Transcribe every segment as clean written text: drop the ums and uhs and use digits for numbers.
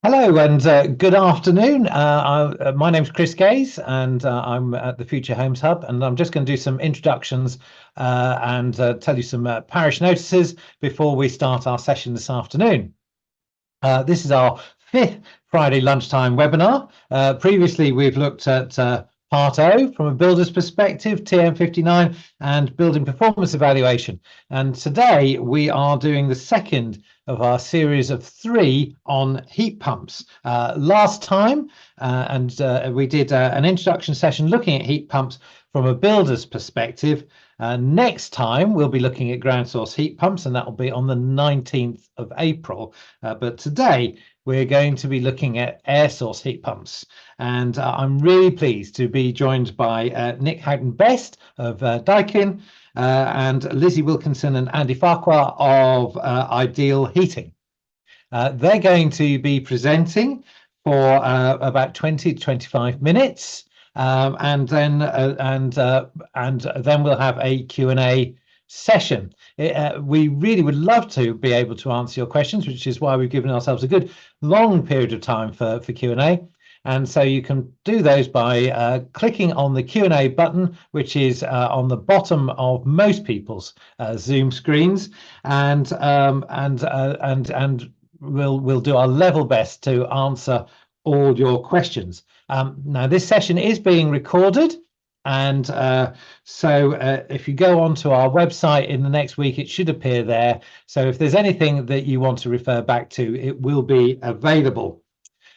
Hello and good afternoon. My name's Chris Gaze and I'm at the Future Homes Hub, and I'm just going to do some introductions and tell you some parish notices before we start our session this afternoon. This is our fifth Friday lunchtime webinar. Previously, we've looked at Part O from a builder's perspective, TM59, and building performance evaluation. And today we are doing the second of our series of three on heat pumps. Last time, we did an introduction session looking at heat pumps from a builder's perspective. Next time, we'll be looking at ground source heat pumps, and that will be on the 19th of April. But today, we're going to be looking at air source heat pumps. And I'm really pleased to be joined by Nick Houghton-Best of Daikin, and Lizzie Wilkinson and Andy Farquar of Ideal Heating. They're going to be presenting for about 20 to 25 minutes. And then we'll have a Q&A session. We really would love to be able to answer your questions, which is why we've given ourselves a good long period of time for Q&A. And so you can do those by clicking on the Q&A button, which is on the bottom of most people's Zoom screens, and we'll do our level best to answer all your questions. Now, this session is being recorded, and so if you go onto our website in the next week, it should appear there. So if there's anything that you want to refer back to, it will be available.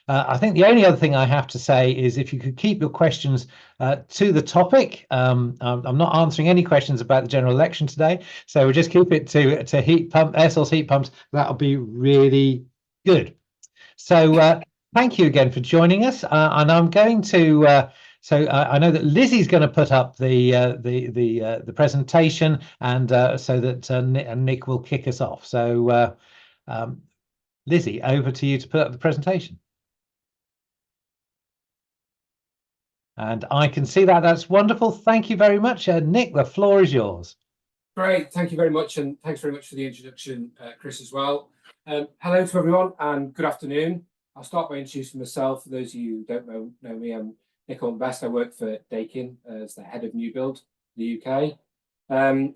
I think the only other thing I have to say is if you could keep your questions to the topic. I'm not answering any questions about the general election today, so we'll just keep it to heat pump, air source heat pumps. That'll be really good. So thank you again for joining us, and I'm going to. So I know that Lizzie's going to put up the presentation, and so that Nick will kick us off. So Lizzie, over to you to put up the presentation. And I can see that. That's wonderful. Thank you very much. Nick, the floor is yours. Great. Thank you very much. And thanks very much for the introduction, Chris, as well. Hello to everyone and good afternoon. I'll start by introducing myself. For those of you who don't know me, I'm Nick Houghton-Best. I work for Daikin as the head of new build in the UK.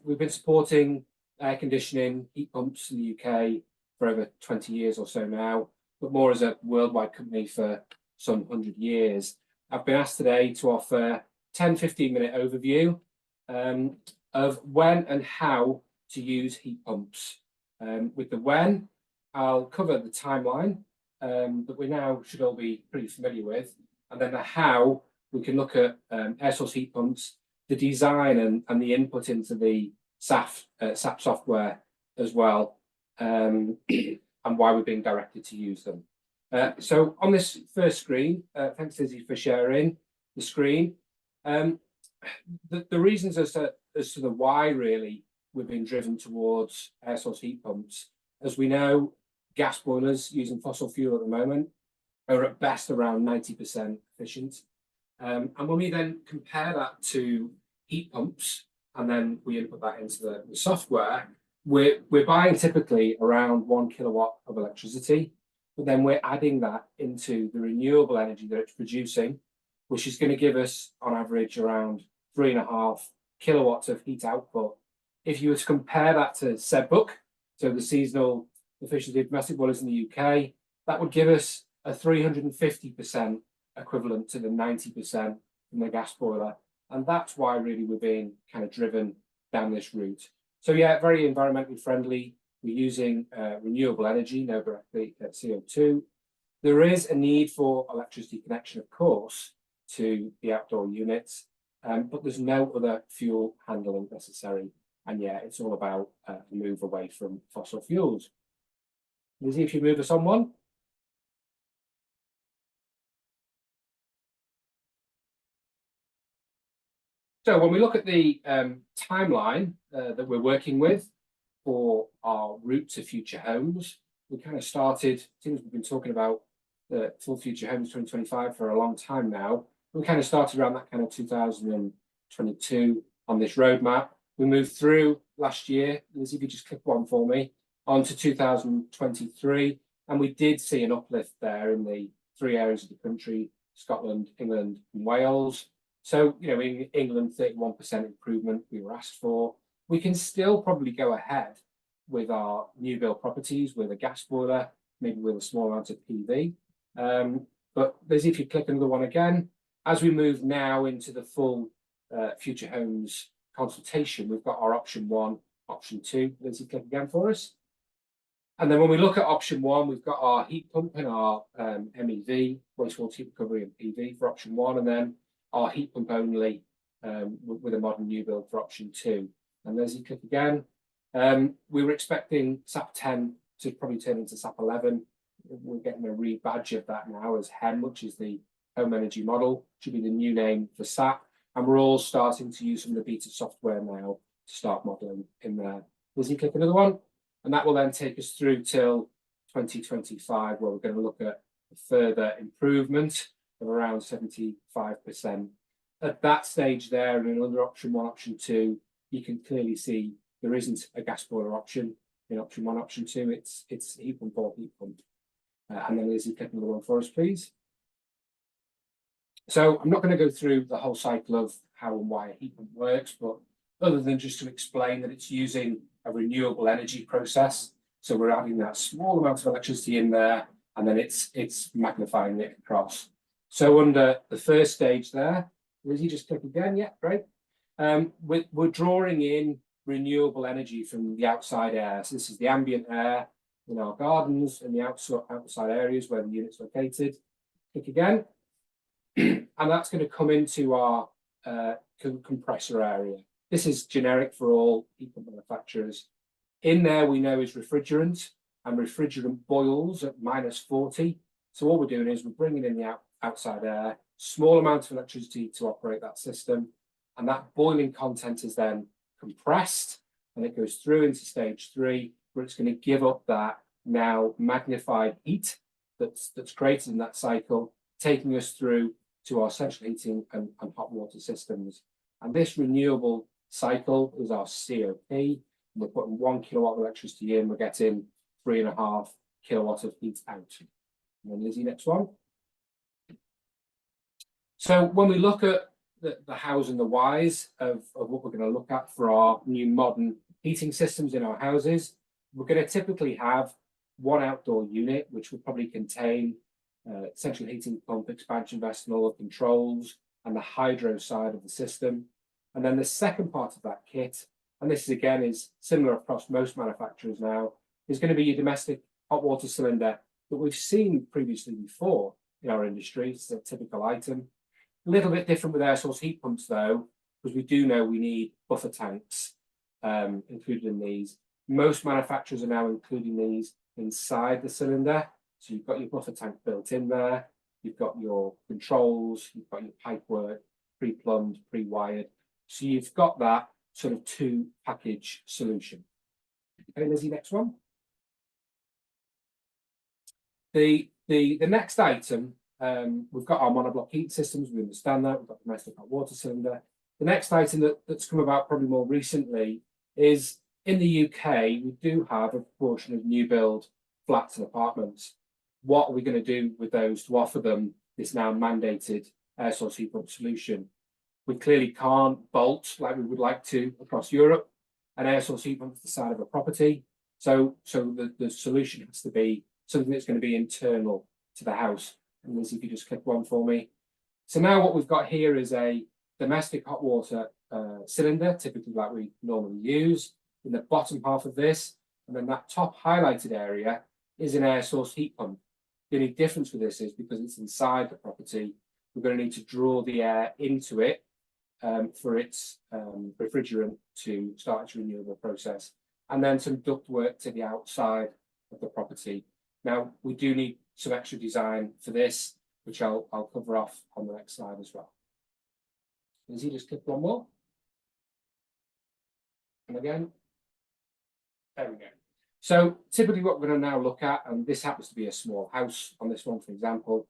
We've been supporting air conditioning, heat pumps in the UK for over 20 years or so now, but more as a worldwide company for some 100 years. I've been asked today to offer 10-15-minute overview of when and how to use heat pumps. With the when, I'll cover the timeline that we now should all be pretty familiar with, and then the how, we can look at air source heat pumps, the design and the input into the SAP software as well, and why we're being directed to use them. So on this first screen, thanks Lizzie for sharing the screen. The reasons as to the why really we've been driven towards air source heat pumps. As we know, gas boilers using fossil fuel at the moment are at best around 90% efficient. And when we then compare that to heat pumps, and then we input that into the software, we're buying typically around 1 kilowatt of electricity. But then we're adding that into the renewable energy that it's producing, which is going to give us on average around 3.5 kilowatts of heat output. If you were to compare that to SEBUC, so the seasonal efficiency of domestic boilers in the UK, that would give us a 350% equivalent to the 90% from the gas boiler. And that's why really we're being kind of driven down this route. So yeah, very environmentally friendly. We're using renewable energy, no directly CO2. There is a need for electricity connection, of course, to the outdoor units, but there's no other fuel handling necessary. And yeah, it's all about the move away from fossil fuels. Lizzie, if you move us on one. So when we look at the timeline that we're working with for our route to future homes, we kind of started, things we've been talking about the full future homes 2025 for a long time now. We kind of started around that kind of 2022 on this roadmap. We moved through last year. Lizzie, if you just click one for me, on to 2023. And we did see an uplift there in the 3 areas of the country: Scotland, England, and Wales. So, you know, in England, 31% improvement we were asked for. We can still probably go ahead with our new build properties with a gas boiler, maybe with a small amount of PV. But there's, if you click another one again, as we move now into the full Future Homes consultation, we've got our option 1, option 2. Lizzie, click again for us. And then when we look at option 1, we've got our heat pump and our MEV, wastewater heat recovery and PV for option 1, and then our heat pump only with a modern new build for option 2. And Lizzie, click again. We were expecting SAP 10 to probably turn into SAP 11. We're getting a rebadge of that now as HEM, which is the Home Energy Model, should be the new name for SAP. And we're all starting to use some of the beta software now to start modelling in there. Lizzie, click another one. And that will then take us through till 2025, where we're going to look at a further improvement of around 75%. At that stage there, and another option 1, option 2, you can clearly see there isn't a gas boiler option in option 1, option 2. It's heat pump or heat pump. And then Lizzie, click another one for us, please. So I'm not going to go through the whole cycle of how and why a heat pump works, but other than just to explain that it's using a renewable energy process. So we're adding that small amount of electricity in there, and then it's magnifying it across. So under the first stage there, Lizzie, just click again. Yeah, great. We're drawing in renewable energy from the outside air. So this is the ambient air in our gardens and the outside areas where the unit's located. Click again. And that's going to come into our compressor area. This is generic for all heat pump manufacturers. In there, we know is refrigerant, and refrigerant boils at -40. So what we're doing is we're bringing in the outside air, small amount of electricity to operate that system, and that boiling content is then compressed, and it goes through into stage 3, where it's going to give up that now magnified heat that's created in that cycle, taking us through to our central heating and hot water systems. And this renewable cycle is our COP. We're putting 1 kilowatt of electricity in, we're getting 3.5 kilowatts of heat out. And then Lizzie, next one. So when we look at the hows and the whys of what we're going to look at for our new modern heating systems in our houses, we're going to typically have one outdoor unit, which will probably contain central heating pump, expansion vessel, all the controls, and the hydro side of the system. And then the second part of that kit, and this is again is similar across most manufacturers now, is going to be your domestic hot water cylinder that we've seen previously before in our industry. It's a typical item. A little bit different with air source heat pumps though, because we do know we need buffer tanks included in these. Most manufacturers are now including these inside the cylinder. So you've got your buffer tank built in there, you've got your controls, you've got your pipework, pre-plumbed, pre-wired. So you've got that sort of 2-package solution. Okay, Lizzie, next one. The next item, we've got our monoblock heat systems, we understand that, we've got domestic hot water cylinder. The next item that's come about probably more recently is in the UK, we do have a proportion of new build flats and apartments. What are we going to do with those to offer them this now mandated air source heat pump solution? We clearly can't bolt like we would like to across Europe an air source heat pump to the side of a property. So the solution has to be something that's going to be internal to the house. And Liz, if you just click one for me. So now what we've got here is a domestic hot water cylinder, typically like we normally use, in the bottom half of this. And then that top highlighted area is an air source heat pump. The only difference with this is because it's inside the property, we're going to need to draw the air into it for its refrigerant to start its renewable process, and then some duct work to the outside of the property. Now, we do need some extra design for this, which I'll cover off on the next slide as well. Lizzie, just click one more. And again, there we go. So typically what we're going to now look at, and this happens to be a small house on this one, for example,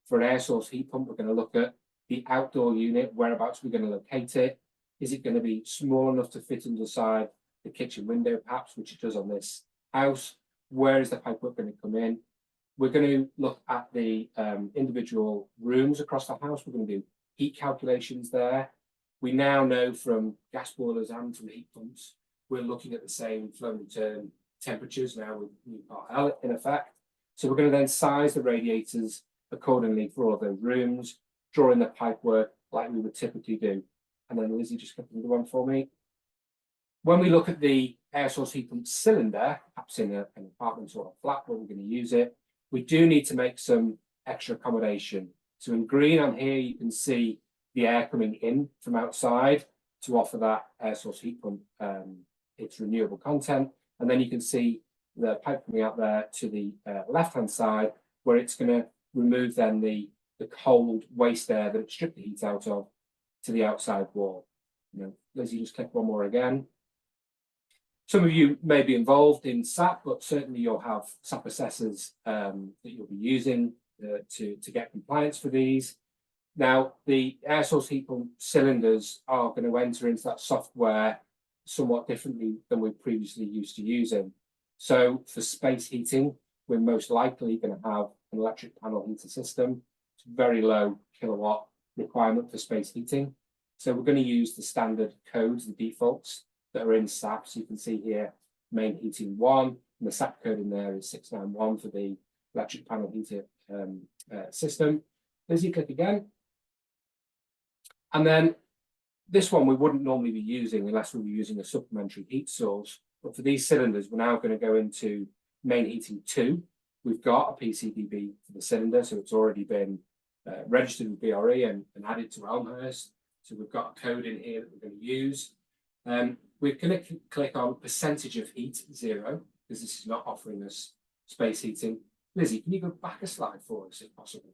for an air source heat pump, we're going to look at the outdoor unit, whereabouts we're going to locate it. Is it going to be small enough to fit inside the kitchen window, perhaps, which it does on this house? Where is the pipework going to come in? We're going to look at the individual rooms across the house. We're going to do heat calculations there. We now know from gas boilers and from heat pumps, we're looking at the same flow return temperatures now with new Part L in effect. So we're going to then size the radiators accordingly for all of those rooms, drawing the pipework like we would typically do. And then Lizzie, just click the one for me. When we look at the air source heat pump cylinder, perhaps in an apartment or a flat where we're going to use it, we do need to make some extra accommodation. So in green on here, you can see the air coming in from outside to offer that air source heat pump its renewable content. And then you can see the pipe coming out there to the left-hand side, where it's going to remove then the cold waste air that it stripped the heat out of to the outside wall. Lizzie, just click one more again. Some of you may be involved in SAP, but certainly you'll have SAP assessors that you'll be using to get compliance for these. Now, the air source heat pump cylinders are going to enter into that software somewhat differently than we're previously used to using. So for space heating, we're most likely going to have an electric panel heater system. It's a very low kilowatt requirement for space heating. So we're going to use the standard codes, the defaults that are in SAP. So you can see here, main heating 1, and the SAP code in there is 691 for the electric panel heater system. Lizzie, click again. And then this one we wouldn't normally be using unless we were using a supplementary heat source. But for these cylinders, we're now going to go into main heating 2. We've got a PCDB for the cylinder, so it's already been registered with BRE and added to Elmhurst. So we've got a code in here that we're going to use. We're going to click on percentage of heat 0, because this is not offering us space heating. Lizzie, can you go back a slide for us if possible?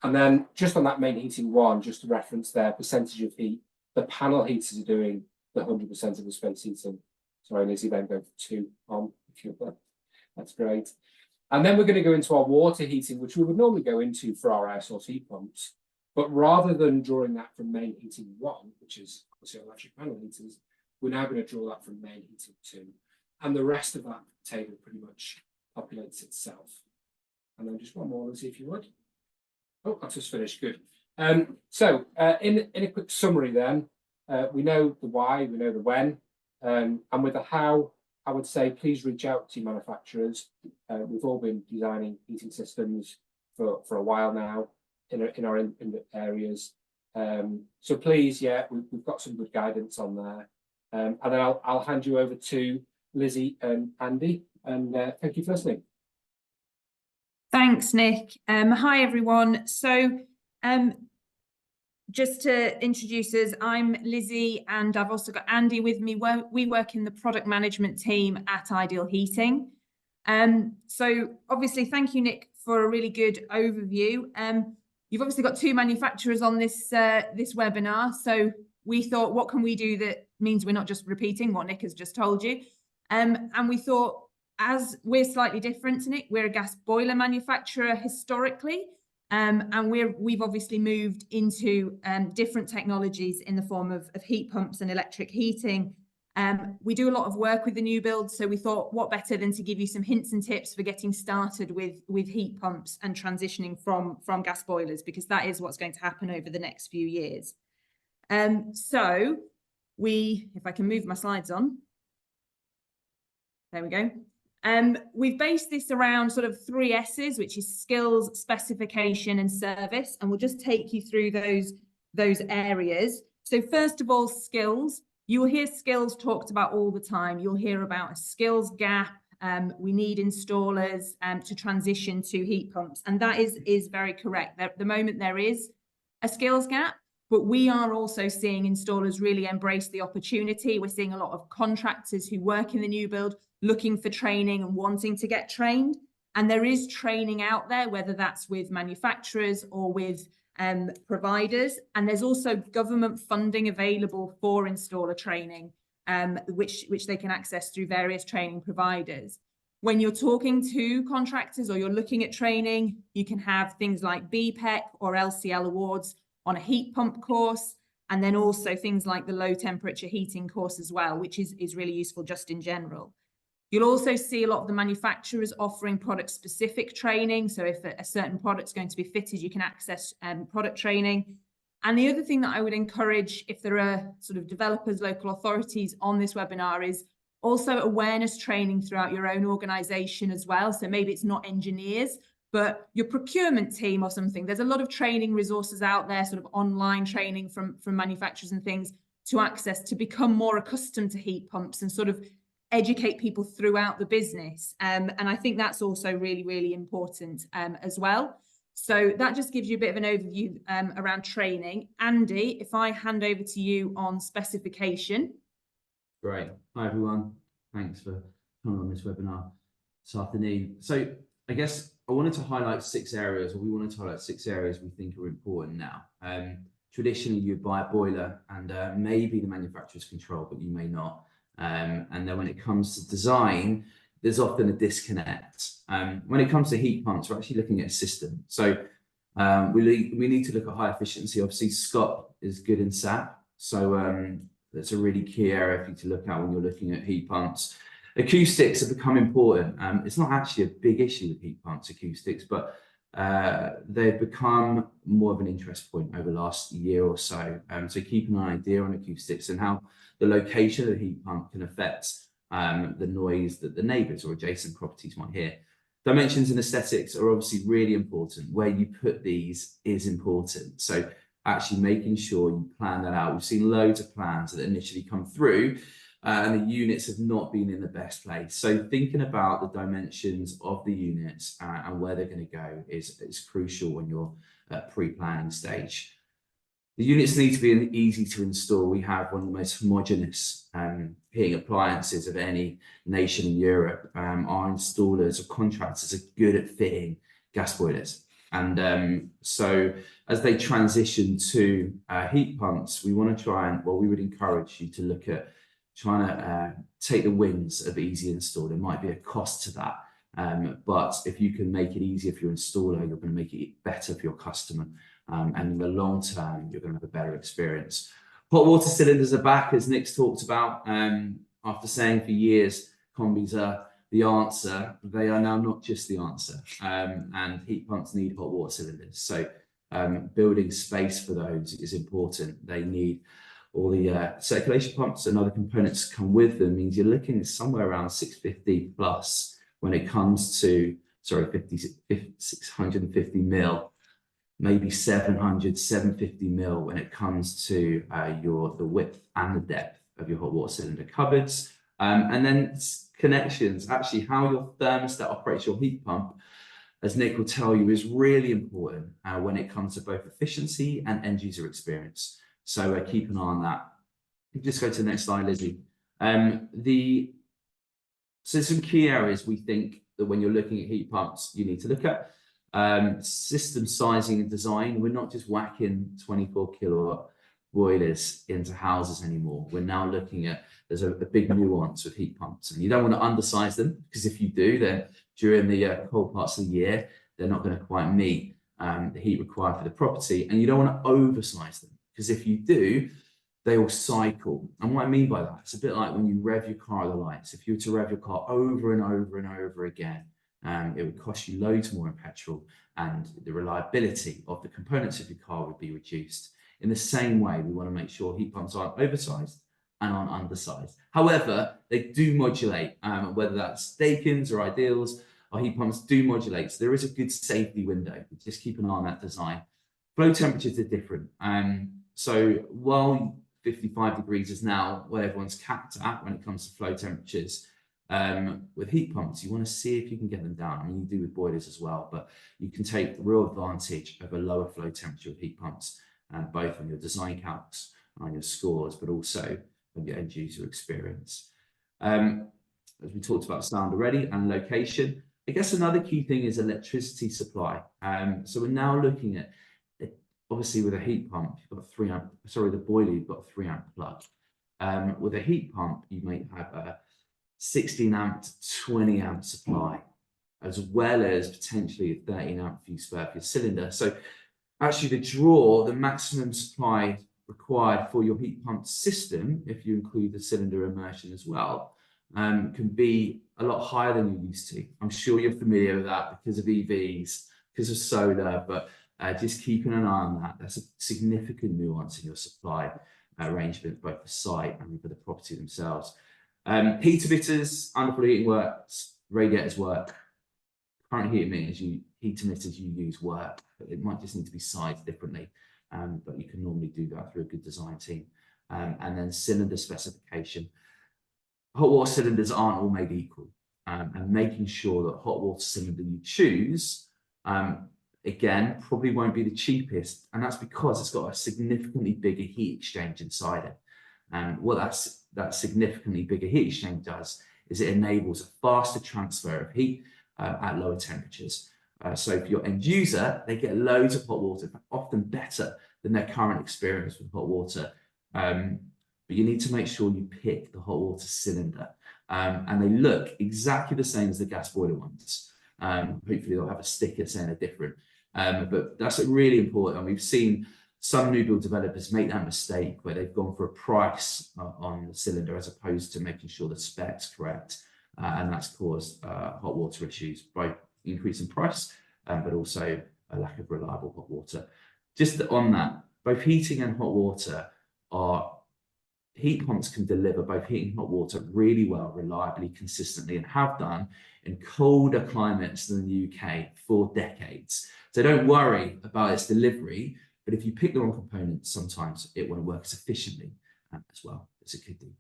And then just on that main heating 1, just to reference there, percentage of heat, the panel heaters are doing the 100% of the space heating. Sorry, Lizzie, then go for 2 on. That's great. And then we're going to go into our water heating, which we would normally go into for our air source heat pumps. But rather than drawing that from main heating 1, which is obviously electric panel heaters, we're now going to draw that from main heating 2. And the rest of that table pretty much populates itself. And then just one more, Lizzie, if you would. Oh, that's just finished. Good. So in a quick summary then, we know the why, we know the when, and with the how, I would say please reach out to your manufacturers. We've all been designing heating systems for a while now in our areas. So please, yeah, we've got some good guidance on there. And then I'll hand you over to Lizzie and Andy, and thank you for listening. Thanks, Nick. Hi, everyone. So just to introduce us, I'm Lizzie, and I've also got Andy with me. We work in the product management team at Ideal Heating. So obviously, thank you, Nick, for a really good overview. You've obviously got 2 manufacturers on this webinar. So we thought, what can we do that means we're not just repeating what Nick has just told you? And we thought, as we're slightly different to Nick, we're a gas boiler manufacturer historically, and we've obviously moved into different technologies in the form of heat pumps and electric heating. We do a lot of work with the new build, so we thought what better than to give you some hints and tips for getting started with heat pumps and transitioning from gas boilers, because that is what's going to happen over the next few years. So if I can move my slides on, there we go. We've based this around sort of 3 S's, which is skills, specification, and service. And we'll just take you through those areas. So first of all, skills. You will hear skills talked about all the time. You'll hear about a skills gap. We need installers to transition to heat pumps. And that is very correct. At the moment, there is a skills gap, but we are also seeing installers really embrace the opportunity. We're seeing a lot of contractors who work in the new build looking for training and wanting to get trained. And there is training out there, whether that's with manufacturers or with providers. And there's also government funding available for installer training, which they can access through various training providers. When you're talking to contractors or you're looking at training, you can have things like BPEC or LCL awards on a heat pump course, and then also things like the low temperature heating course as well, which is really useful just in general. You'll also see a lot of the manufacturers offering product-specific training. So if a certain product's going to be fitted, you can access product training. And the other thing that I would encourage, if there are sort of developers, local authorities on this webinar, is also awareness training throughout your own organisation as well. So maybe it's not engineers, but your procurement team or something. There's a lot of training resources out there, sort of online training from manufacturers and things to access to become more accustomed to heat pumps and sort of educate people throughout the business. And I think that's also really, really important as well. So that just gives you a bit of an overview around training. Andy, if I hand over to you on specification. Great. Hi, everyone. Thanks for coming on this webinar this afternoon. So I guess I wanted to highlight 6 areas, or we wanted to highlight 6 areas we think are important now. Traditionally, you buy a boiler and maybe the manufacturer's control, but you may not. And then when it comes to design, there's often a disconnect. When it comes to heat pumps, we're actually looking at a system. So we need to look at high efficiency. Obviously, Scott is good in SAP. So that's a really key area for you to look at when you're looking at heat pumps. Acoustics have become important. It's not actually a big issue with heat pumps, acoustics, but they've become more of an interest point over the last year or so. So keep an idea on acoustics and how the location of the heat pump can affect the noise that the neighbours or adjacent properties might hear. Dimensions and aesthetics are obviously really important. Where you put these is important. So actually making sure you plan that out. We've seen loads of plans that initially come through and the units have not been in the best place. So thinking about the dimensions of the units and where they're going to go is crucial when you're at pre-planning stage. The units need to be easy to install. We have one of the most homogeneous heating appliances of any nation in Europe. Our installers or contractors are good at fitting gas boilers. And so as they transition to heat pumps, we want to try and, well, we would encourage you to look at trying to take the wins of easy install. There might be a cost to that, but if you can make it easier for your installer, you're going to make it better for your customer. And in the long term, you're going to have a better experience. Hot water cylinders are back, as Nick's talked about. After saying for years, combis are the answer, they are now not just the answer. And heat pumps need hot water cylinders. So building space for those is important. They need all the circulation pumps and other components come with them. Means you're looking at somewhere around 650 plus when it comes to, sorry, 650 mil. Maybe 700, 750 mil when it comes to the width and the depth of your hot water cylinder cupboards. And then connections, actually how your thermostat operates your heat pump, as Nick will tell you, is really important when it comes to both efficiency and end user experience. So keep an eye on that. Just go to the next slide, Lizzie. So some key areas we think that when you're looking at heat pumps, you need to look at. System sizing and design. We're not just whacking 24 kilowatt boilers into houses anymore. We're now looking at, there's a big nuance with heat pumps, and you don't want to undersize them, because if you do, then during the cold parts of the year, they're not going to quite meet the heat required for the property, and you don't want to oversize them, because if you do, they will cycle. And what I mean by that, it's a bit like when you rev your car at the lights. If you were to rev your car over and over and over again, it would cost you loads more in petrol, and the reliability of the components of your car would be reduced. In the same way, we want to make sure heat pumps aren't oversized and aren't undersized. However, they do modulate, whether that's Daikins or Ideals, our heat pumps do modulate. So there is a good safety window. Just keep an eye on that design. Flow temperatures are different. So while 55 degrees is now what everyone's capped at when it comes to flow temperatures, with heat pumps, you want to see if you can get them down. I mean, you do with boilers as well, but you can take real advantage of a lower flow temperature with heat pumps, both on your design calcs, on your scores, but also on your end user experience. As we talked about sound already and location, I guess another key thing is electricity supply. So we're now looking at, obviously with a heat pump, you've got a 3 amp, sorry, the boiler, you've got a 3 amp plug. With a heat pump, you may have a 16 amp to 20 amp supply, as well as potentially a 13 amp fuse spare for your cylinder. So actually the maximum supply required for your heat pump system, if you include the cylinder immersion as well, can be a lot higher than you're used to. I'm sure you're familiar with that because of EVs, because of solar, but just keeping an eye on that. That's a significant nuance in your supply arrangement, both for site and for the property themselves. Heater fitters, underfloor heating works, radiators work. Current heat emitters, heater emitters you use work, but it might just need to be sized differently. But you can normally do that through a good design team. And then cylinder specification. Hot water cylinders aren't all made equal, and making sure that hot water cylinder you choose, again, probably won't be the cheapest, and that's because it's got a significantly bigger heat exchange inside it. And what that significantly bigger heat exchange does is it enables a faster transfer of heat at lower temperatures. So for your end user, they get loads of hot water, often better than their current experience with hot water. But you need to make sure you pick the hot water cylinder, and they look exactly the same as the gas boiler ones. Hopefully they'll have a sticker saying they're different, but that's really important. We've seen some new build developers make that mistake where they've gone for a price on the cylinder as opposed to making sure the spec's correct, and that's caused hot water issues, both increase in price, but also a lack of reliable hot water. Just on that, both heating and hot water heat pumps can deliver both heat and hot water really well, reliably, consistently, and have done in colder climates than the UK for decades. So don't worry about its delivery, but if you pick the wrong components, sometimes it won't work as efficiently as well as it could do.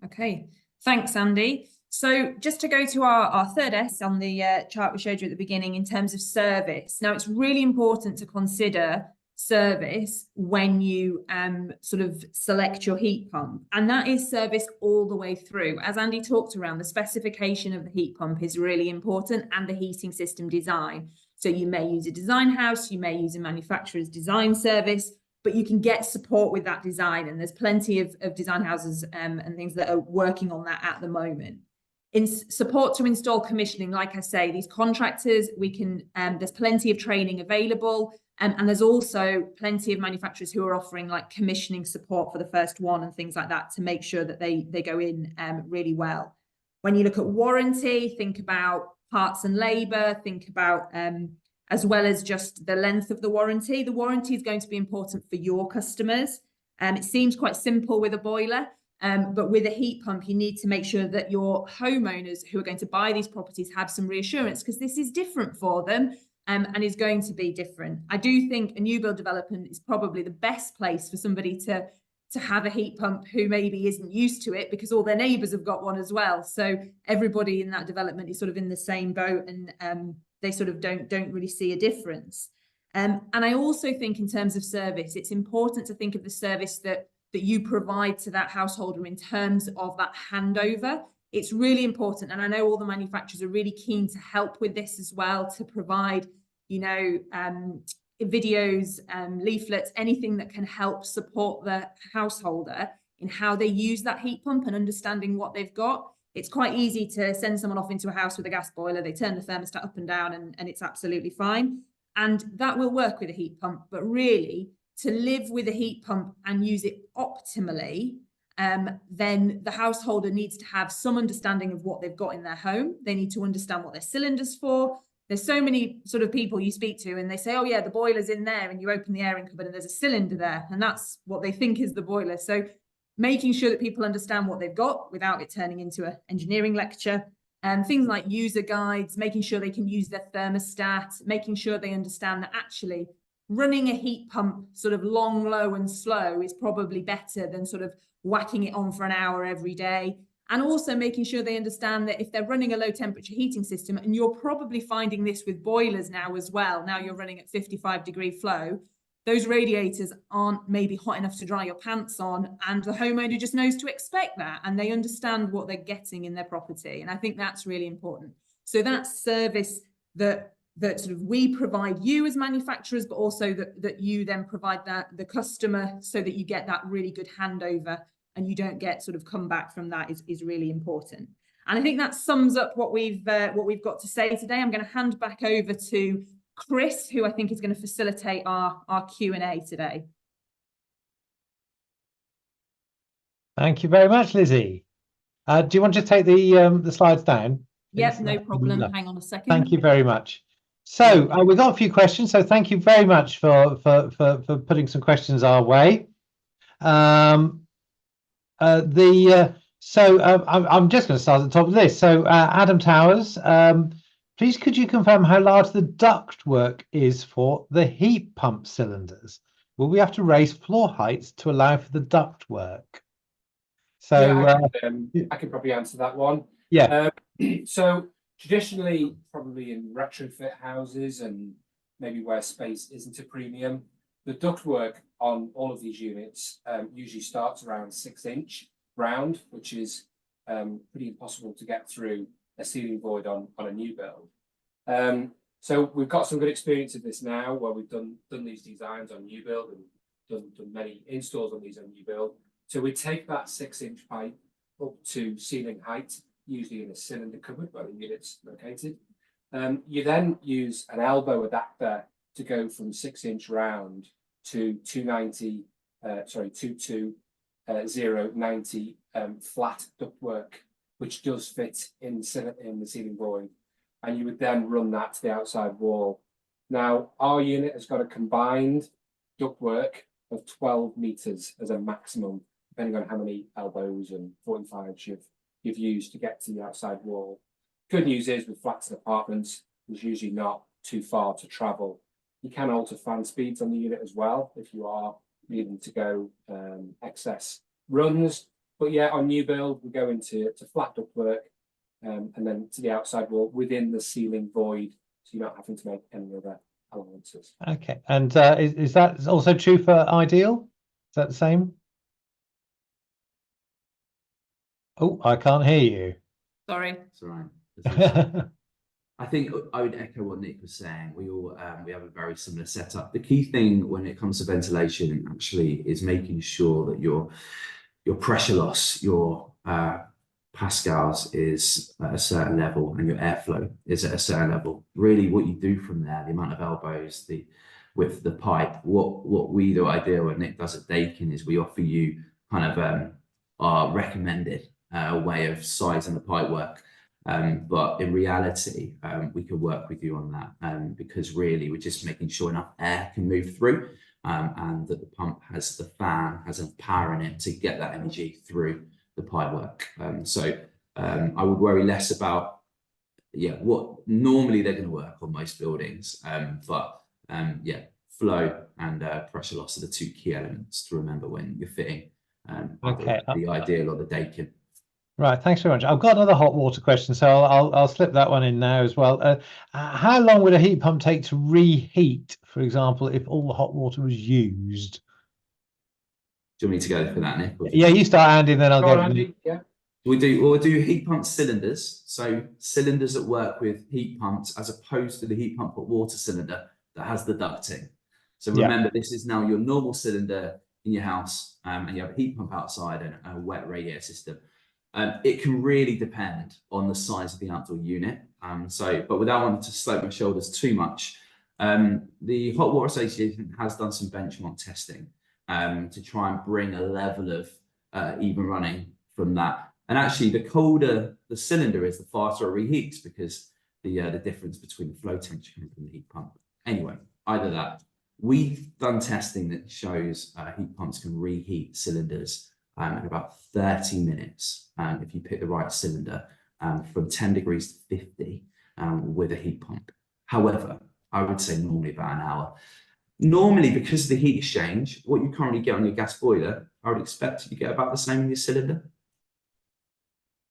Okay, thanks, Andy. So just to go to our third S on the chart we showed you at the beginning in terms of service. Now, it's really important to consider service when you sort of select your heat pump, and that is service all the way through. As Andy talked around, the specification of the heat pump is really important, and the heating system design. So you may use a design house, you may use a manufacturer's design service, but you can get support with that design, and there's plenty of design houses and things that are working on that at the moment. In support to install commissioning, like I say, these contractors, there's plenty of training available, and there's also plenty of manufacturers who are offering like commissioning support for the first one and things like that to make sure that they go in really well. When you look at warranty, think about parts and labour, think about as well as just the length of the warranty. The warranty is going to be important for your customers. It seems quite simple with a boiler, but with a heat pump, you need to make sure that your homeowners who are going to buy these properties have some reassurance, because this is different for them and is going to be different. I do think a new build development is probably the best place for somebody to have a heat pump who maybe isn't used to it, because all their neighbours have got one as well. So everybody in that development is sort of in the same boat, and they sort of don't really see a difference. And I also think in terms of service, it's important to think of the service that you provide to that householder in terms of that handover. It's really important, and I know all the manufacturers are really keen to help with this as well, to provide, you know, videos, leaflets, anything that can help support the householder in how they use that heat pump and understanding what they've got. It's quite easy to send someone off into a house with a gas boiler, they turn the thermostat up and down, and it's absolutely fine. And that will work with a heat pump, but really to live with a heat pump and use it optimally, then the householder needs to have some understanding of what they've got in their home. They need to understand what their cylinder's for. There's so many sort of people you speak to and they say, oh yeah, the boiler's in there, and you open the airing cupboard and there's a cylinder there, and that's what they think is the boiler. So making sure that people understand what they've got without it turning into an engineering lecture, and things like user guides, making sure they can use their thermostat, making sure they understand that actually running a heat pump sort of long, low and slow is probably better than sort of whacking it on for an hour every day. And also making sure they understand that if they're running a low temperature heating system, and you're probably finding this with boilers now as well, now you're running at 55-degree flow, those radiators aren't maybe hot enough to dry your pants on, and the homeowner just knows to expect that, and they understand what they're getting in their property. And I think that's really important. So that service that sort of we provide you as manufacturers, but also that you then provide the customer, so that you get that really good handover and you don't get sort of come back from that, is really important. And I think that sums up what we've got to say today. I'm going to hand back over to Chris, who I think is going to facilitate our Q&A today. Thank you very much, Lizzie. Do you want to take the slides down? Yep, please? no problem. No. Hang on a second. Thank you very much. So we've got a few questions. So thank you very much for putting some questions our way. I'm just going to start at the top of this. So Adam Towers, please could you confirm how large the ductwork is for the heat pump cylinders? Will we have to raise floor heights to allow for the ductwork? So yeah, I can probably answer that one. Yeah. So traditionally, probably in retrofit houses and maybe where space isn't a premium, the ductwork on all of these units usually starts around 6-inch round, which is pretty impossible to get through a ceiling void on a new build. So we've got some good experience of this now, where we've done these designs on new build and done many installs on these on new build. So we take that 6-inch pipe up to ceiling height, usually in a cylinder cupboard where the unit's located. You then use an elbow adapter to go from 6-inch round to 290 flat ductwork, which does fit in the ceiling void, and you would then run that to the outside wall. Now, our unit has got a combined ductwork of 12 meters as a maximum, depending on how many elbows and 45s you've used to get to the outside wall. Good news is with flats and apartments, there's usually not too far to travel. You can alter fan speeds on the unit as well if you are needing to go excess runs. But yeah, on new build, we go into flat ductwork and then to the outside wall within the ceiling void, so you're not having to make any other allowances. Okay, and is that also true for Ideal? Is that the same? Oh, I can't hear you. Sorry. It's all right. I think I would echo what Nick was saying. We all we have a very similar setup. The key thing when it comes to ventilation actually is making sure that your pressure loss, your pascals is at a certain level and your airflow is at a certain level. Really what you do from there, the amount of elbows, the width of the pipe, what we do at Ideal and Nick does at Daikin is we offer you kind of our recommended way of sizing the pipe work. But in reality, we can work with you on that because really we're just making sure enough air can move through and that the pump has the fan, has enough power in it to get that energy through the pipe work. I would worry less about what normally they're going to work on most buildings. Flow and pressure loss are the two key elements to remember when you're fitting the Ideal or the Daikin. Right, thanks very much. I've got another hot water question, so I'll slip that one in now as well. How long would a heat pump take to reheat, for example, if all the hot water was used? Do you want me to go for that, Nick? Yeah, you start, Andy, and then I'll go. Andy, yeah. We'll do heat pump cylinders. So cylinders that work with heat pumps as opposed to the heat pump hot water cylinder that has the ducting. So remember, this is now your normal cylinder in your house, and you have a heat pump outside and a wet radiator system. It can really depend on the size of the outdoor unit. But without wanting to slope my shoulders too much, the Hot Water Association has done some benchmark testing to try and bring a level of even running from that. And actually, the colder the cylinder is, the faster it reheats because the difference between the flow temperature and the heat pump. Anyway, either that. We've done testing that shows heat pumps can reheat cylinders in about 30 minutes if you pick the right cylinder from 10 degrees to 50 with a heat pump. However, I would say normally about an hour. Normally, because of the heat exchange, what you currently get on your gas boiler, I would expect you to get about the same in your cylinder.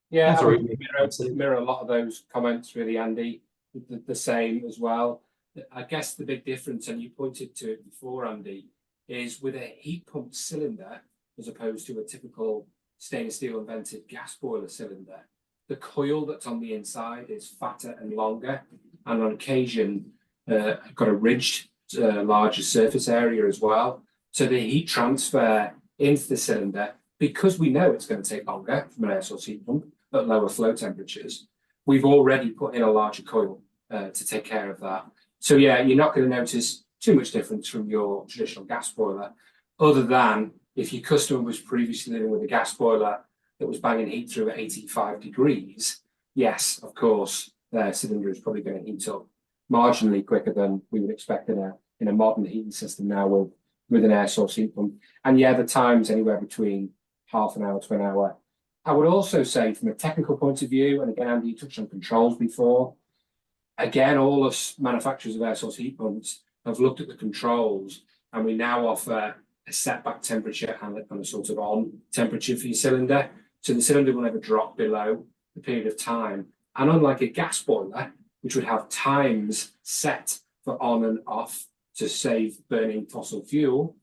Yeah, I would mirror a lot of those comments really, Andy, the same as well. I guess the big difference, and you pointed to it before, Andy, is with a heat pump cylinder, as opposed to a typical stainless steel and vented gas boiler cylinder, the coil that's on the inside is fatter and longer, and on occasion got a ridged larger surface area as well. So the heat transfer into the cylinder, because we know it's going to take longer from an air source heat pump at lower flow temperatures, we've already put in a larger coil to take care of that. So yeah, you're not going to notice too much difference from your traditional gas boiler, other than if your customer was previously living with a gas boiler that was banging heat through at 85 degrees, yes, of course, their cylinder is probably going to heat up marginally quicker than we would expect in a modern heating system now with an air source heat pump. And yeah, the time's anywhere between half an hour to an hour. I would also say from a technical point of view, and again, Andy, you touched on controls before, again, all of manufacturers of air source heat pumps have looked at the controls, and we now offer a setback temperature and a sort of on temperature for your cylinder. So the cylinder will never drop below the period of time. And unlike a gas boiler, which would have times set for on and off to save burning fossil fuel,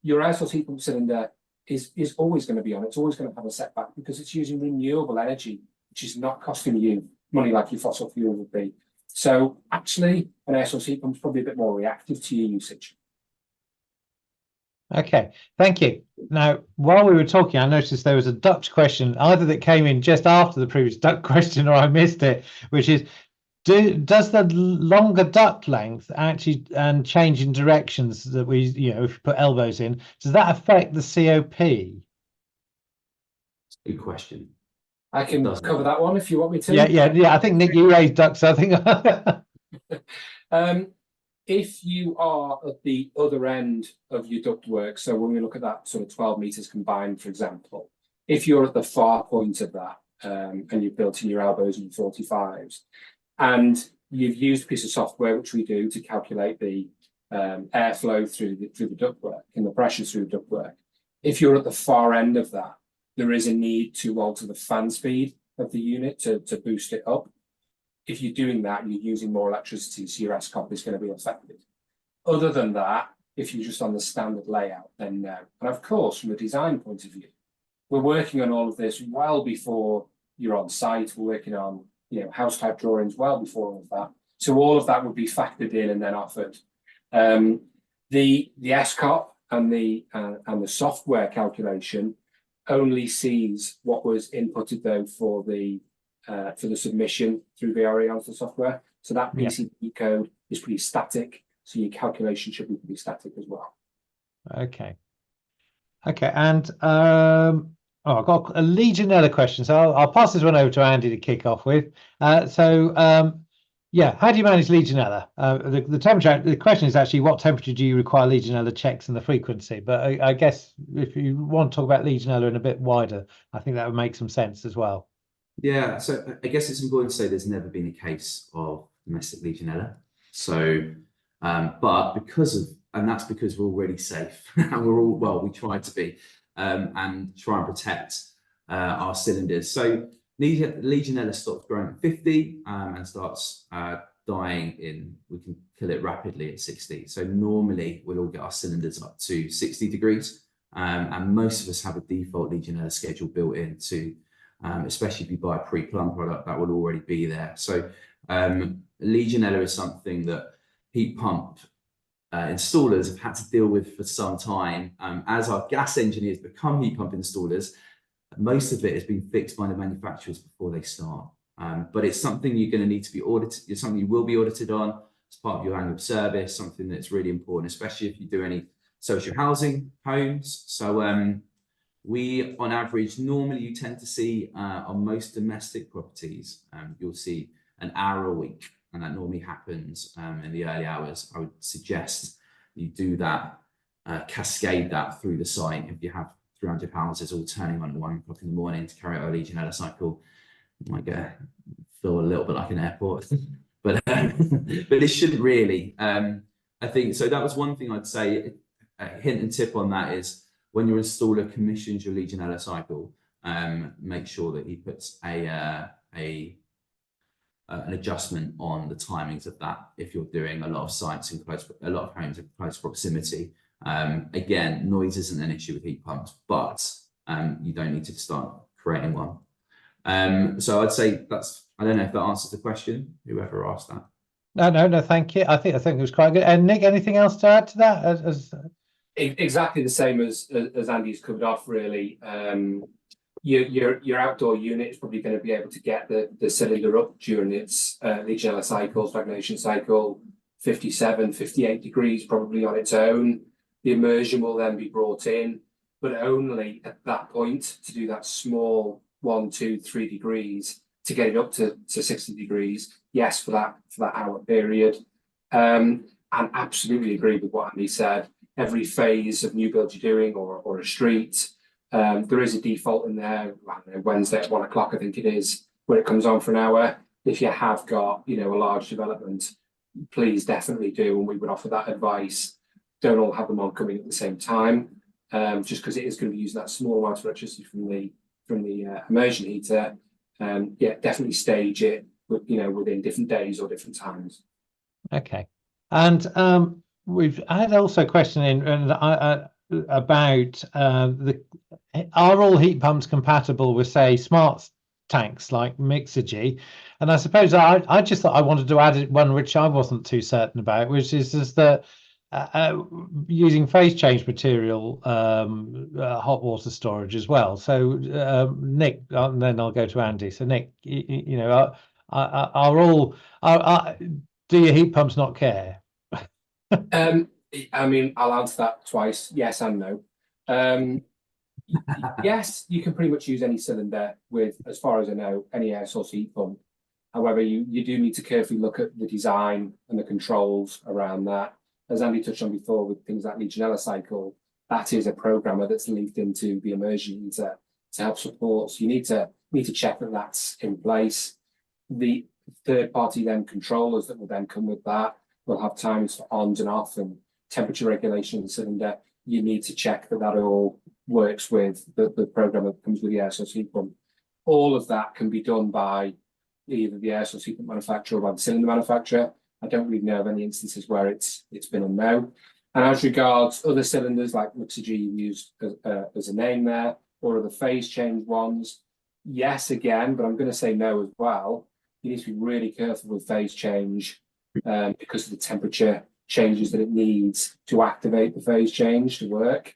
your air source heat pump cylinder is always going to be on. It's always going to have a setback because it's using renewable energy, which is not costing you money like your fossil fuel would be. So actually, an air source heat pump is probably a bit more reactive to your usage. Okay, thank you. Now, while we were talking, I noticed there was a duct question, either that came in just after the previous duct question or I missed it, which is, does the longer duct length actually and change in directions that we, if you put elbows in, does that affect the COP? Good question. I can cover that one if you want me to. Yeah. I think Nick, you raised ducts. I think. If you are at the other end of your ductwork, so when we look at that sort of 12 meters combined, for example, if you're at the far point of that and you've built in your elbows and your 45s, and you've used a piece of software, which we do, to calculate the airflow through the ductwork and the pressure through the ductwork, if you're at the far end of that, there is a need to alter the fan speed of the unit to boost it up. If you're doing that, you're using more electricity, so your SCOP is going to be affected. Other than that, if you're just on the standard layout, then no. And of course, from a design point of view, we're working on all of this well before you're on site. We're working on house type drawings well before all of that. So all of that would be factored in and then offered. The SCOP and the software calculation only sees what was inputted though for the submission through VRE onto the software. So that PCB code is pretty static. So your calculation should be pretty static as well. Okay. And I've got a Legionella question. So I'll pass this one over to Andy to kick off with. How do you manage Legionella? The temperature. The question is actually, what temperature do you require Legionella checks and the frequency? But I guess if you want to talk about Legionella in a bit wider, I think that would make some sense as well. Yeah, so I guess it's important to say there's never been a case of domestic Legionella. So, but that's because we're already safe and we try to be, and try and protect our cylinders. So Legionella stops growing at 50 and starts dying we can kill it rapidly at 60. So normally we'll all get our cylinders up to 60 degrees. And most of us have a default Legionella schedule built in to, especially if you buy a pre-plumb product, that will already be there. So Legionella is something that heat pump installers have had to deal with for some time. As our gas engineers become heat pump installers, most of it has been fixed by the manufacturers before they start. But it's something you're going to need to be audited. It's something you will be audited on as part of your annual service, something that's really important, especially if you do any social housing homes. So we, on average, normally you tend to see on most domestic properties, you'll see an hour a week, and that normally happens in the early hours. I would suggest you do that, cascade that through the site. If you have 300 houses all turning on at 1 o'clock in the morning to carry out a Legionella cycle, you might feel a little bit like an airport, but it shouldn't really. I think so. That was one thing I'd say. A hint and tip on that is, when your installer commissions your Legionella cycle, make sure that he puts an adjustment on the timings of that. If you're doing a lot of sites in a lot of homes in close proximity, again, noise isn't an issue with heat pumps, but you don't need to start creating one. So I'd say I don't know if that answers the question, whoever asked that. No, thank you. I think it was quite good. And Nick, anything else to add to that? Exactly the same as Andy's covered off, really. Your outdoor unit is probably going to be able to get the cylinder up during its Legionella cycle, stagnation cycle, 57, 58 degrees probably on its own. The immersion will then be brought in. but only at that point to do that small 1, 2, 3 degrees to get it up to 60 degrees. Yes, for that hour period. And absolutely agree with what Andy said. Every phase of new build you're doing or a street, there is a default in there. I don't know, Wednesday at 1 o'clock, I think it is, where it comes on for an hour. If you have got, you know, a large development, please definitely do, and we would offer that advice. Don't all have them on coming at the same time, just because it is going to be using that small amount of electricity from the immersion heater. Yeah, definitely stage it within different days or different times. Okay, and we've had also a question in about are all heat pumps compatible with, say, smart tanks like Mixergy? And I suppose I just thought I wanted to add one which I wasn't too certain about, which is that using phase change material hot water storage as well. So Nick, and then I'll go to Andy. So Nick, you know, do your heat pumps not care? I mean, I'll answer that twice, yes and no. Yes, you can pretty much use any cylinder with, as far as I know, any air source heat pump. However, you do need to carefully look at the design and the controls around that. As Andy touched on before with things like Legionella cycle, that is a programmer that's linked into the immersion heater to help support. So you need to check that that's in place. The third-party then controllers that will then come with that will have times for ons and off and temperature regulation of the cylinder. You need to check that all works with the programmer that comes with the air source heat pump. All of that can be done by either the air source heat pump manufacturer or by the cylinder manufacturer. I don't really know of any instances where it's been a no. And as regards other cylinders like Mixergy you used as a name there, or other phase change ones, yes again, but I'm going to say no as well. You need to be really careful with phase change because of the temperature changes that it needs to activate the phase change to work.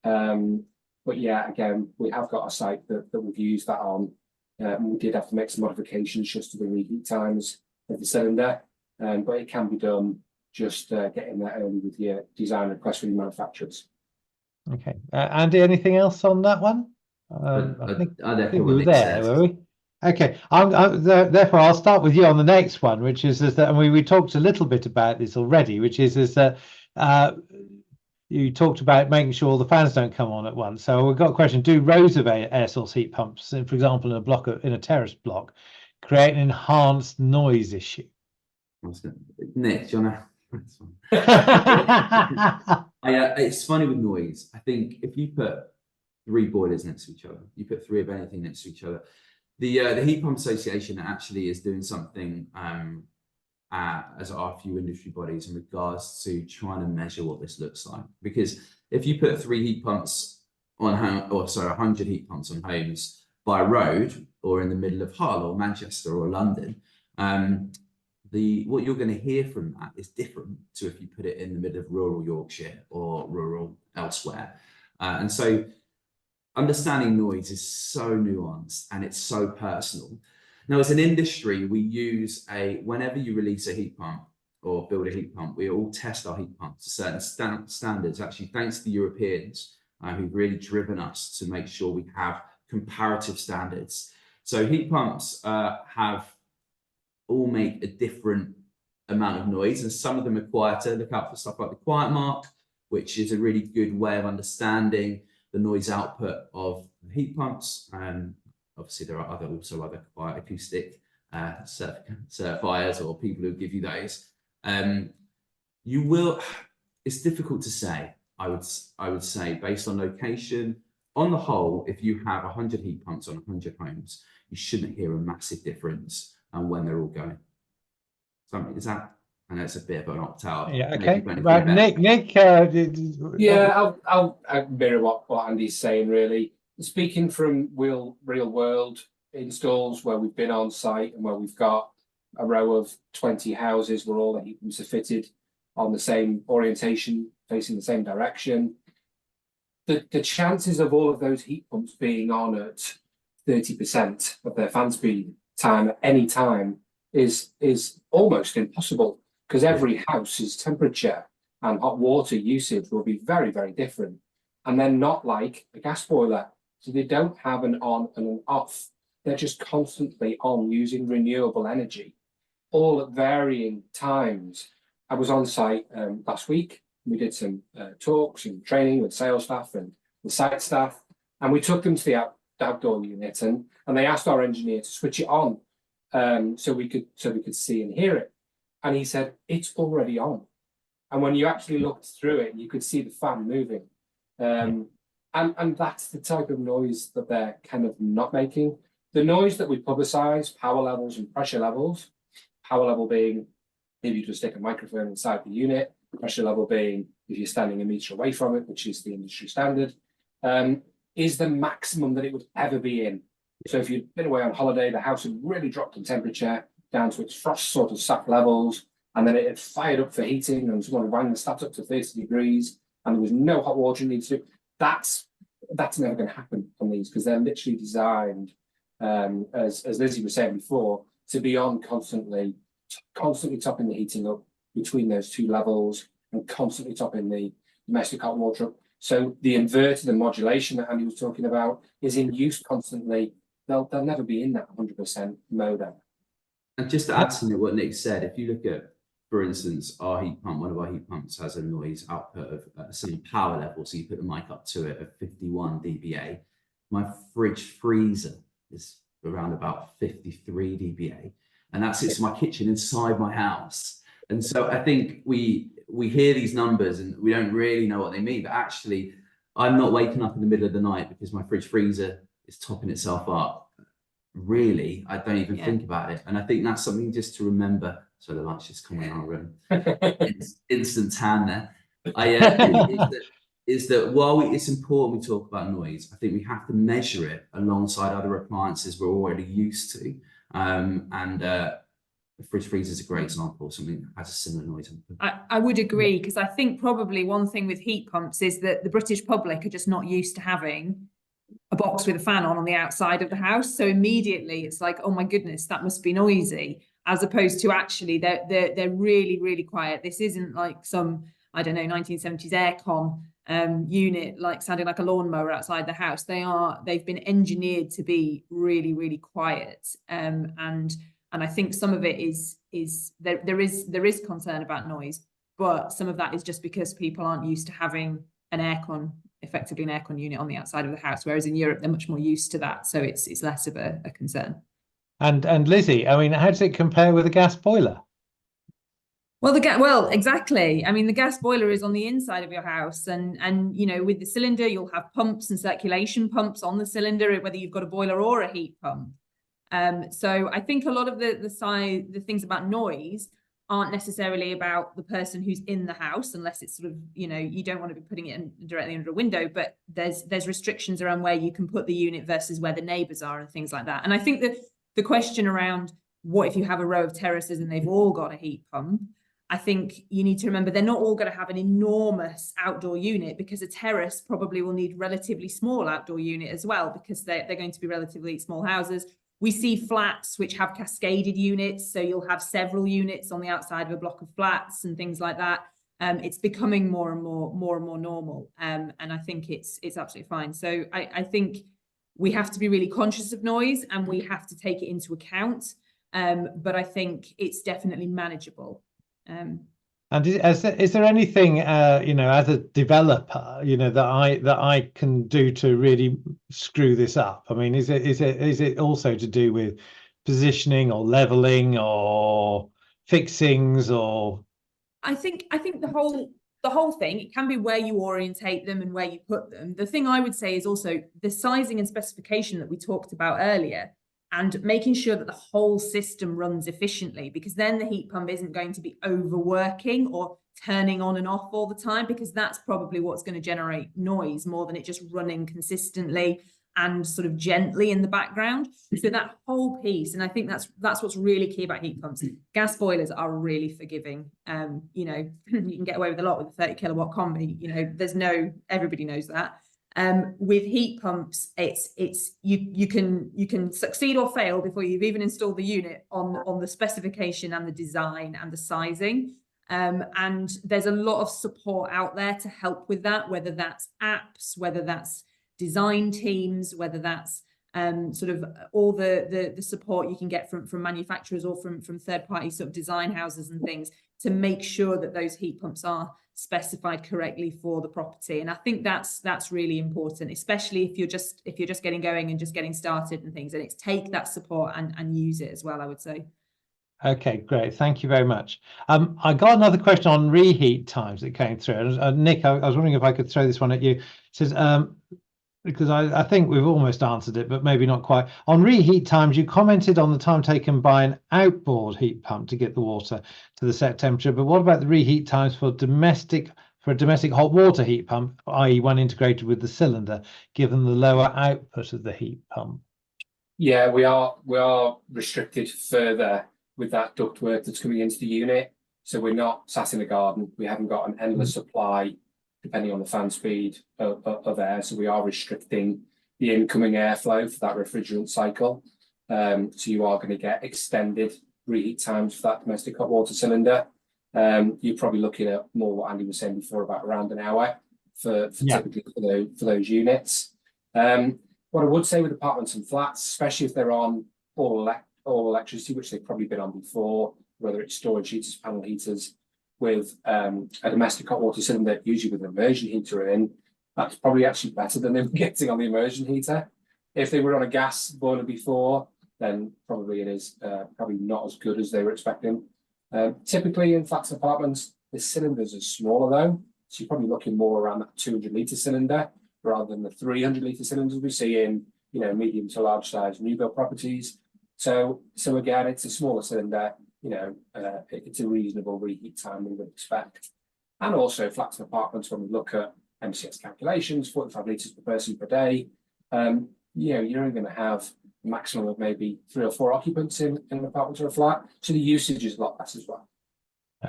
But yeah, again, we have got a site that we've used that on. We did have to make some modifications just to the reheat times of the cylinder, but it can be done. Just getting that early with your design request from the manufacturers. Okay, Andy, anything else on that one? I think we were there, were we? Okay, therefore I'll start with you on the next one, which is that, and we talked a little bit about this already, which is that you talked about making sure the fans don't come on at once. So we've got a question: do rows of air source heat pumps, for example, in a terrace block, create an enhanced noise issue? Nick, do you want to? It's funny with noise. I think if you put 3 boilers next to each other, you put 3 of anything next to each other, the Heat Pump Association actually is doing something as are a few industry bodies in regards to trying to measure what this looks like. Because if you put 3 heat pumps on 100 heat pumps on homes by road or in the middle of Hull or Manchester or London, what you're going to hear from that is different to if you put it in the middle of rural Yorkshire or rural elsewhere. And so understanding noise is so nuanced and it's so personal. Now, as an industry, we use whenever you release a heat pump or build a heat pump, we all test our heat pumps to certain standards, actually, thanks to the Europeans who've really driven us to make sure we have comparative standards. So heat pumps all make a different amount of noise, and some of them are quieter. Look out for stuff like the quiet mark, which is a really good way of understanding the noise output of heat pumps. And obviously there are also other quiet acoustic certifiers or people who give you those. It's difficult to say. I would say based on location. On the whole, if you have 100 heat pumps on 100 homes, you shouldn't hear a massive difference when they're all going. Something is that, and it's a bit of an opt-out. Yeah. Okay. Right, Nick. Yeah, I'll mirror what Andy's saying. Really, speaking from real world installs where we've been on site and where we've got a row of 20 houses where all the heat pumps are fitted on the same orientation, facing the same direction. The chances of all of those heat pumps being on at 30% of their fan speed time at any time is almost impossible, because every house's temperature and hot water usage will be very, very different. and they're not like a gas boiler. So they don't have an on and an off. They're just constantly on, using renewable energy, all at varying times. I was on site last week. We did some talks and training with sales staff and the site staff, and we took them to the outdoor unit, and they asked our engineer to switch it on, so we could see and hear it. And he said, it's already on. And when you actually looked through it, you could see the fan moving. And that's the type of noise that they're kind of not making. The noise that we publicize, power levels and pressure levels, power level being if you just stick a microphone inside the unit, pressure level being if you're standing a meter away from it, which is the industry standard, is the maximum that it would ever be in. So if you'd been away on holiday, the house had really dropped in temperature down to its frost sort of sap levels, and then it had fired up for heating, and someone rang the stats up to 30 degrees, and there was no hot water needed to. That's never going to happen on these, because they're literally designed, as Lizzie was saying before, to be on constantly topping the heating up between those two levels, and constantly topping the domestic hot water up. So the inverter, the modulation that Andy was talking about, is in use constantly. They'll never be in that 100% mode. And just to add to what Nick said, if you look at, for instance, our heat pump, one of our heat pumps has a noise output of some power level. So you put the mic up to it at 51 dBA. My fridge freezer is around about 53 dBA. And that sits in my kitchen inside my house. And so I think we hear these numbers and we don't really know what they mean, but actually I'm not waking up in the middle of the night because my fridge freezer is topping itself up. Really, I don't even think about it. And I think that's something just to remember. So the light's just coming in our room. Instant tan there. Is that while it's important we talk about noise, I think we have to measure it alongside other appliances we're already used to. The fridge freezer is a great example, something that has a similar noise. I would agree, because I think probably one thing with heat pumps is that the British public are just not used to having a box with a fan on the outside of the house. So immediately it's like, oh my goodness, that must be noisy, as opposed to actually they're really, really quiet. This isn't like some, I don't know, 1970s aircon unit, like sounding like a lawnmower outside the house. They've been engineered to be really, really quiet. And I think some of it is there is concern about noise, but some of that is just because people aren't used to having effectively an aircon unit on the outside of the house, whereas in Europe they're much more used to that, so it's less of a concern. And Lizzie, I mean, how does it compare with a gas boiler? Well, exactly. I mean, the gas boiler is on the inside of your house, and you know, with the cylinder you'll have pumps and circulation pumps on the cylinder, whether you've got a boiler or a heat pump. So I think a lot of the things about noise aren't necessarily about the person who's in the house, unless it's sort of, you know, you don't want to be putting it directly under a window, but there's restrictions around where you can put the unit versus where the neighbours are and things like that. And I think that the question around what if you have a row of terraces and they've all got a heat pump, I think you need to remember they're not all going to have an enormous outdoor unit, because a terrace probably will need relatively small outdoor unit as well, because they're going to be relatively small houses. We see flats which have cascaded units, so you'll have several units on the outside of a block of flats and things like that. It's becoming more and more normal, and I think it's absolutely fine. So I think we have to be really conscious of noise and we have to take it into account, but I think it's definitely manageable. And is there anything, you know, as a developer, you know, that I can do to really screw this up? I mean, is it also to do with positioning or leveling or fixings, or? I think the whole thing, it can be where you orientate them and where you put them. The thing I would say is also the sizing and specification that we talked about earlier, and making sure that the whole system runs efficiently, because then the heat pump isn't going to be overworking or turning on and off all the time, because that's probably what's going to generate noise more than it just running consistently and sort of gently in the background. So that whole piece, and I think that's what's really key about heat pumps. Gas boilers are really forgiving. You know, you can get away with a lot with a 30 kilowatt combi. You know, everybody knows that. With heat pumps, you can succeed or fail before you've even installed the unit on the specification and the design and the sizing. And there's a lot of support out there to help with that, whether that's apps, whether that's design teams, whether that's sort of all the support you can get from manufacturers or from third-party sort of design houses and things to make sure that those heat pumps are specified correctly for the property. And I think that's really important, especially if you're just getting going and just getting started and things. And it's take that support and use it as well, I would say. Okay, great. Thank you very much. I got another question on reheat times that came through. Nick, I was wondering if I could throw this one at you. It says, because I think we've almost answered it, but maybe not quite. On reheat times, you commented on the time taken by an outboard heat pump to get the water to the set temperature. But what about the reheat times for a domestic hot water heat pump, i.e. one integrated with the cylinder, given the lower output of the heat pump? Yeah, we are restricted further with that ductwork that's coming into the unit. So we're not sat in a garden. We haven't got an endless supply, depending on the fan speed of air. So we are restricting the incoming airflow for that refrigerant cycle. So you are going to get extended reheat times for that domestic hot water cylinder. You're probably looking at more what Andy was saying before, about around an hour typically for those units. What I would say with apartments and flats, especially if they're on all electricity, which they've probably been on before, whether it's storage heaters, panel heaters, with a domestic hot water cylinder, usually with an immersion heater in, that's probably actually better than they were getting on the immersion heater. If they were on a gas boiler before, then probably it is probably not as good as they were expecting. Typically in flats and apartments, the cylinders are smaller though, so you're probably looking more around that 200-litre cylinder rather than the 300-litre cylinders we see in, you know, medium to large size new build properties. So again, it's a smaller cylinder. You know, it's a reasonable reheat time we would expect. And also flats and apartments, when we look at MCS calculations, 45 litres per person per day, you know, you're only going to have a maximum of maybe 3 or 4 occupants in an apartment or a flat. So the usage is a lot less as well.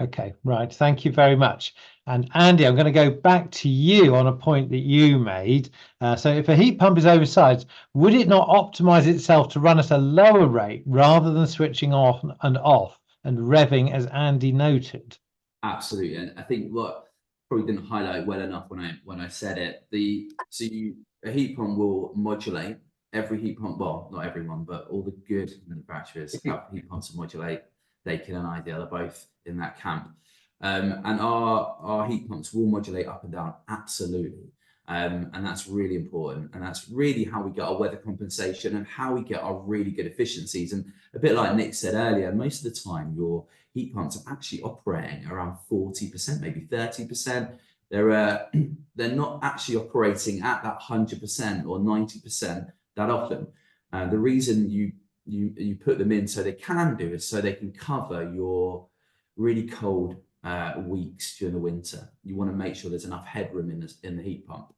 Okay, right. Thank you very much. And Andy, I'm going to go back to you on a point that you made. So if a heat pump is oversized, would it not optimize itself to run at a lower rate rather than switching on and off and revving, as Andy noted? Absolutely. And I think what probably didn't highlight well enough when I said it, a heat pump will modulate. Every heat pump, well, not everyone, but all the good manufacturers have heat pumps to modulate. Daikin and Ideal are both in that camp. And our heat pumps will modulate up and down, absolutely. And that's really important. And that's really how we get our weather compensation and how we get our really good efficiencies. And a bit like Nick said earlier, most of the time your heat pumps are actually operating around 40%, maybe 30%. They're not actually operating at that 100% or 90% that often. The reason you put them in so they can do it, so they can cover your really cold weeks during the winter. You want to make sure there's enough headroom in the heat pump,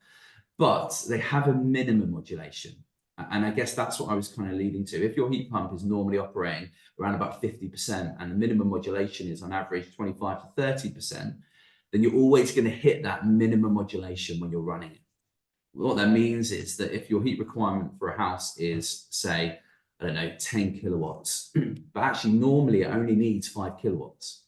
but they have a minimum modulation. And I guess that's what I was kind of leading to. If your heat pump is normally operating around about 50% and the minimum modulation is on average 25 to 30%, then you're always going to hit that minimum modulation when you're running it. What that means is that if your heat requirement for a house is, say, I don't know, 10 kilowatts, but actually normally it only needs 5 kilowatts.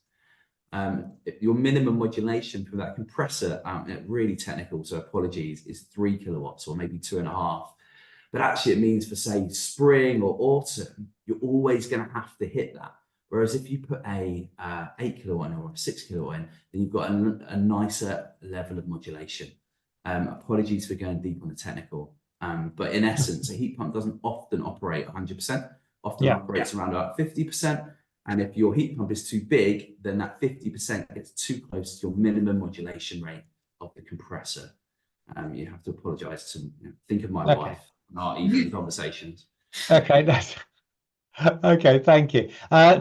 Your minimum modulation for that compressor, really technical, so apologies, is 3 kilowatts or maybe 2.5. But actually it means for, say, spring or autumn, you're always going to have to hit that. Whereas if you put a 8 kilowatt or a 6 kilowatt in, then you've got a nicer level of modulation. Apologies for going deep on the technical. But in essence, a heat pump doesn't often operate 100%, often operates around about 50%. And if your heat pump is too big, then that 50% gets too close to your minimum modulation rate of the compressor. You have to apologize to think of my wife and our evening conversations. Okay, that's okay. Thank you,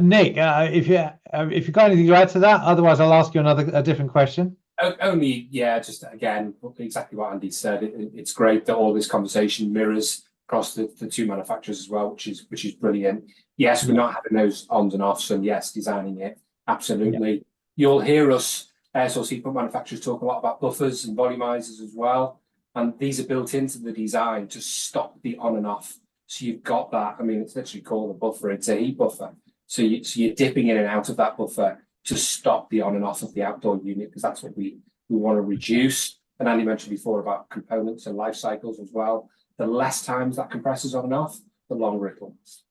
Nick. If you got anything to add to that, otherwise I'll ask you a different question. Only, just again, exactly what Andy said. It's great that all this conversation mirrors across the two manufacturers as well, which is brilliant. Yes, we're not having those ons and offs, and yes, designing it absolutely. Yeah. You'll hear us air source heat pump manufacturers talk a lot about buffers and volumizers as well, and these are built into the design to stop the on and off. So you've got that. I mean, it's literally called a buffer. It's a heat buffer. So you're dipping in and out of that buffer to stop the on and off of the outdoor unit, because that's what we want to reduce. And Andy mentioned before about components and life cycles as well. The less times that compressor's on and off, the longer it lasts.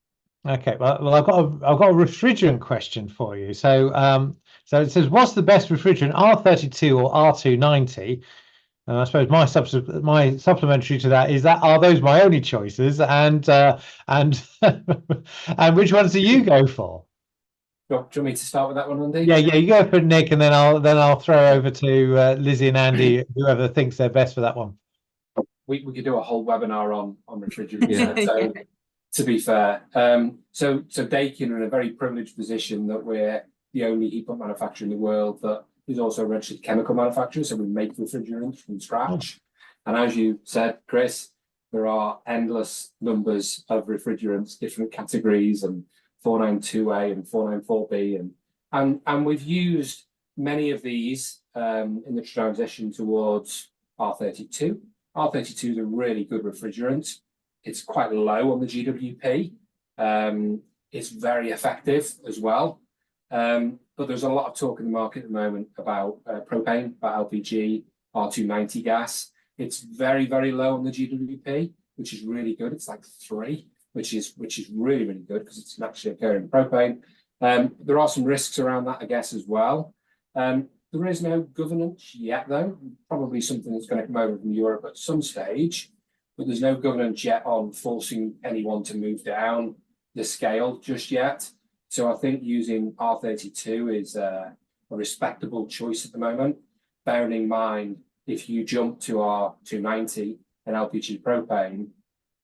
Okay, well, I've got a refrigerant question for you. So, so it says, what's the best refrigerant, R32 or R290? And I suppose my supplementary to that is that, are those my only choices? And and which ones do you go for? Do you want me to start with that one, Andy? Yeah, you go for Nick, and then I'll throw over to Lizzie and Andy, whoever thinks they're best for that one. We could do a whole webinar on refrigerants. Yeah. So, to be fair, so Daikin are in a very privileged position that we're the only heat pump manufacturer in the world that is also a registered chemical manufacturer. So we make refrigerants from scratch. And as you said, Chris, there are endless numbers of refrigerants, different categories, and 492A and 494B, and we've used many of these in the transition towards R32. R32 is a really good refrigerant. It's quite low on the GWP. It's very effective as well. But there's a lot of talk in the market at the moment about propane, about LPG, R290 gas. It's very, very low on the GWP, which is really good. It's like 3, which is really, really good because it's naturally occurring propane. There are some risks around that, I guess, as well. There is no governance yet, though. Probably something that's going to come over from Europe at some stage, but there's no governance yet on forcing anyone to move down the scale just yet. So I think using R32 is a respectable choice at the moment, bearing in mind if you jump to R290 and LPG propane,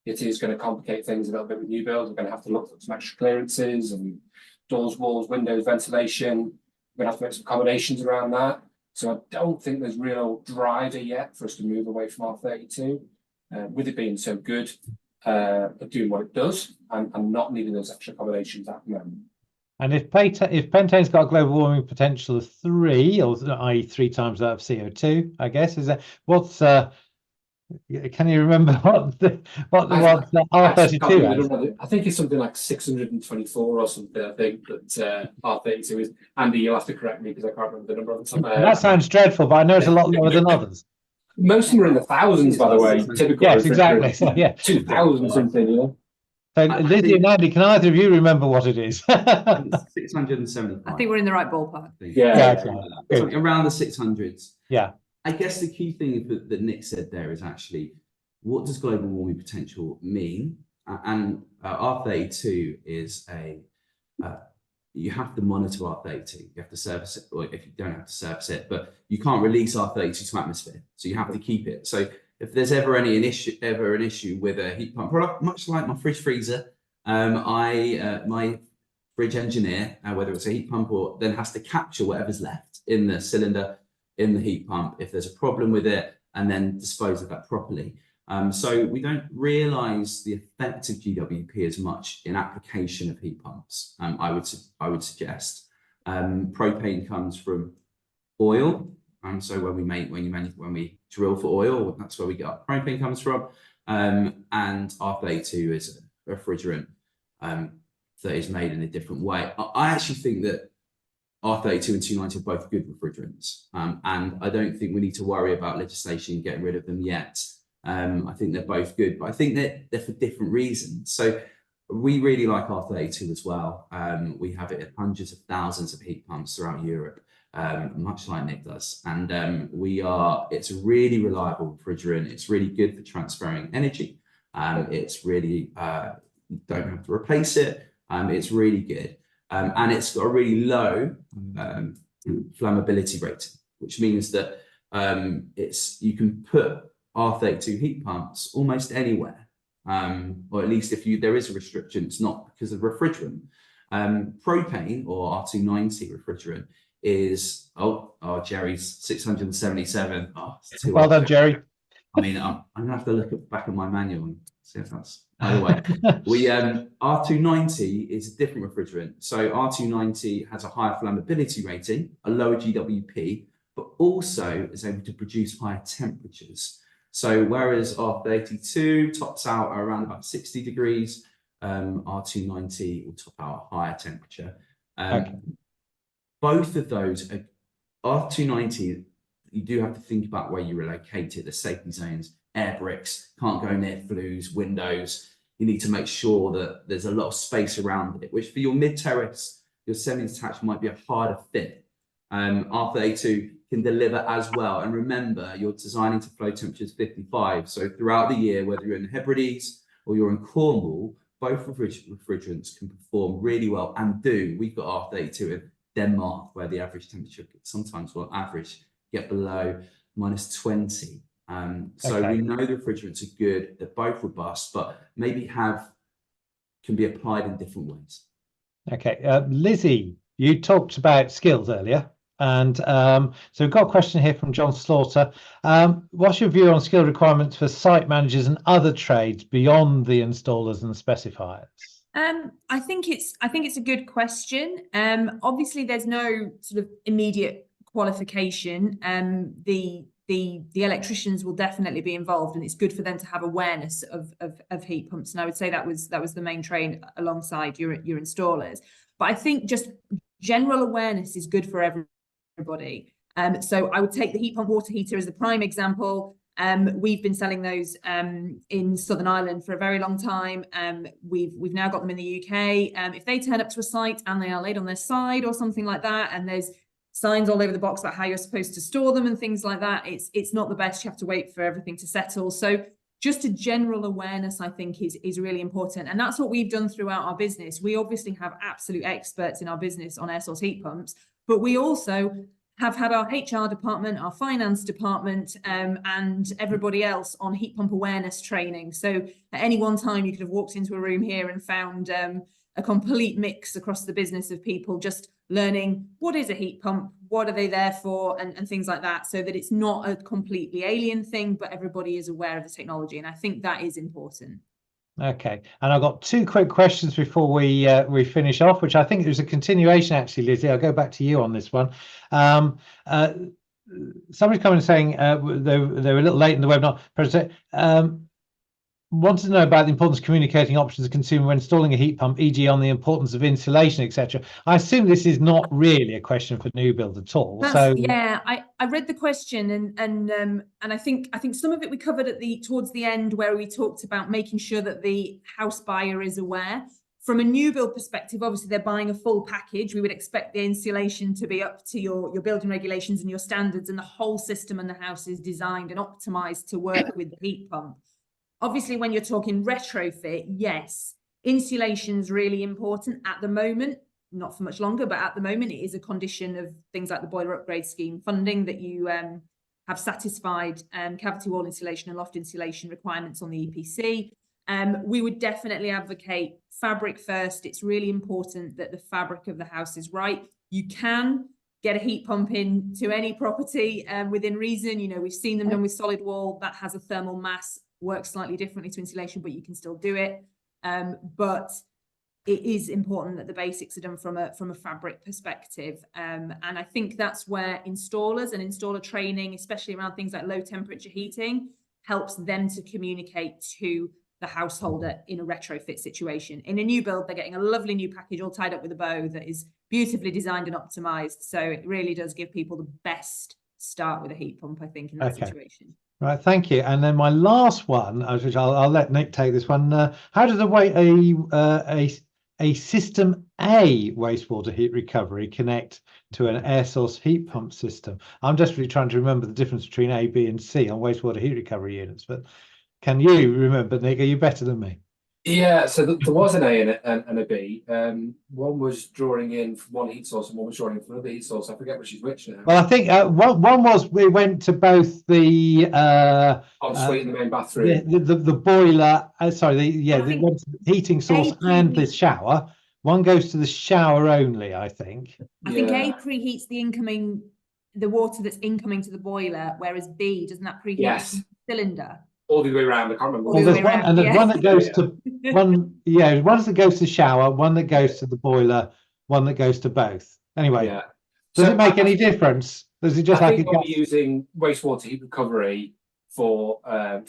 it is going to complicate things a little bit with new builds. We're going to have to look at some extra clearances and doors, walls, windows, ventilation. We're going to have to make some accommodations around that. So I don't think there's real driver yet for us to move away from R32, with it being so good at doing what it does and not needing those extra accommodations at the moment. And if pentane's got a global warming potential of 3, or i.e. 3 times that of CO2, I guess, is that what's can you remember what R32 is? I think it's something like 624 or something. I think that R32 is. Andy, you'll have to correct me because I can't remember the number on the top of my head. That sounds dreadful, but I know it's a lot lower than others. Most of them are in the thousands, by the way. Typical. Yes, exactly. So, yeah, 2,000 something. You know. So Lizzie and Andy, can either of you remember what it is? 675. I think we're in the right ballpark. Yeah. So around the 600s. Yeah. I guess the key thing that Nick said there is actually, what does global warming potential mean? And R32 is you have to monitor R32. You have to service it, or if you don't have to service it, but you can't release R32 to atmosphere. So you have to keep it. So if there's ever an issue with a heat pump product, much like my fridge freezer, my fridge engineer, whether it's a heat pump or then has to capture whatever's left in the cylinder in the heat pump if there's a problem with it, and then dispose of that properly. So we don't realise the effect of GWP as much in application of heat pumps. I would suggest propane comes from oil. So when we drill for oil, that's where we get our propane comes from. And R32 is a refrigerant that is made in a different way. I actually think that R32 and 290 are both good refrigerants, and I don't think we need to worry about legislation getting rid of them yet. I think they're both good, but I think that they're for different reasons. So we really like R32 as well. We have it in hundreds of thousands of heat pumps throughout Europe, much like Nick does. And it's a really reliable refrigerant. It's really good for transferring energy. It's really, you don't have to replace it. It's really good. And it's got a really low flammability rating, which means that you can put R32 heat pumps almost anywhere, or at least if there is a restriction, it's not because of refrigerant. Propane or R290 refrigerant is Jerry's 677. Well done, Jerry. I mean, I'm gonna have to look back at my manual and see if that's. By the way, R290 is a different refrigerant. So R290 has a higher flammability rating, a lower GWP, but also is able to produce higher temperatures. So whereas R32 tops out around about 60 degrees, R290 will top out a higher temperature. Okay. both of those are R290. You do have to think about where you relocate it, the safety zones, air bricks, can't go near flues, windows. You need to make sure that there's a lot of space around it, which for your mid-terrace, your semi-detached might be a harder fit. R32 can deliver as well. And remember, you're designing to flow temperatures 55. So throughout the year, whether you're in the Hebrides or you're in Cornwall, both refrigerants can perform really well and do. We've got R32 in Denmark, where the average temperature sometimes will average get below -20. So we know the refrigerants are good, they're both robust, but maybe can be applied in different ways. Okay, Lizzie, you talked about skills earlier, and so we've got a question here from John Slaughter. What's your view on skill requirements for site managers and other trades beyond the installers and specifiers? I think it's a good question. Obviously, there's no sort of immediate qualification. The electricians will definitely be involved, and it's good for them to have awareness of heat pumps. And I would say that was the main train alongside your installers. But I think just general awareness is good for everybody. So I would take the heat pump water heater as the prime example. We've been selling those in Southern Ireland for a very long time. We've now got them in the UK. If they turn up to a site and they are laid on their side or something like that, and there's signs all over the box about how you're supposed to store them and things like that, it's not the best. You have to wait for everything to settle. So just a general awareness, I think, is really important. And that's what we've done throughout our business. We obviously have absolute experts in our business on air source heat pumps, but we also have had our HR department, our finance department, and everybody else on heat pump awareness training. So at any one time, you could have walked into a room here and found a complete mix across the business of people just learning what is a heat pump, what are they there for, and things like that, so that it's not a completely alien thing, but everybody is aware of the technology. And I think that is important. Okay, and I've got two quick questions before we finish off, which I think is a continuation, actually, Lizzie. I'll go back to you on this one. Somebody's coming and saying they were a little late in the webinar. Wanted to know about the importance of communicating options to the consumer when installing a heat pump, e.g. on the importance of insulation, etc. I assume this is not really a question for new build at all. Yeah, I read the question, and I think some of it we covered towards the end, where we talked about making sure that the house buyer is aware. From a new build perspective, obviously they're buying a full package. We would expect the insulation to be up to your building regulations and your standards, and the whole system and the house is designed and optimized to work with the heat pump. Obviously, when you're talking retrofit, yes, insulation's really important at the moment, not for much longer, but at the moment it is a condition of things like the boiler upgrade scheme funding that you have satisfied cavity wall insulation and loft insulation requirements on the EPC. We would definitely advocate fabric first. It's really important that the fabric of the house is right. You can get a heat pump into any property within reason. You know, we've seen them done with solid wall that has a thermal mass, works slightly differently to insulation, but you can still do it. But it is important that the basics are done from a fabric perspective. And I think that's where installers and installer training, especially around things like low temperature heating, helps them to communicate to the householder in a retrofit situation. In a new build, they're getting a lovely new package all tied up with a bow that is beautifully designed and optimized. So it really does give people the best start with a heat pump, I think, in that situation. Right, thank you. And then my last one, which I'll let Nick take this one. How does a System A wastewater heat recovery connect to an air source heat pump system? I'm desperately trying to remember the difference between A, B, and C on wastewater heat recovery units, but can you remember, Nick? Are you better than me? Yeah, so there was an A and a B. One was drawing in from one heat source and one was drawing in from another heat source. I forget which is which now. Well, I think one was we went to both the ensuite in the main bathroom, the boiler. The heating source and the shower. One goes to the shower only, I think. I think A preheats the water that's incoming to the boiler, whereas B doesn't that preheat the cylinder? All the way around. I can't remember. Well, there's one, and there's one that goes to one. Yeah, one that goes to the shower, one that goes to the boiler, one that goes to both. Anyway, does it make any difference? Does it just I think we're using wastewater heat recovery for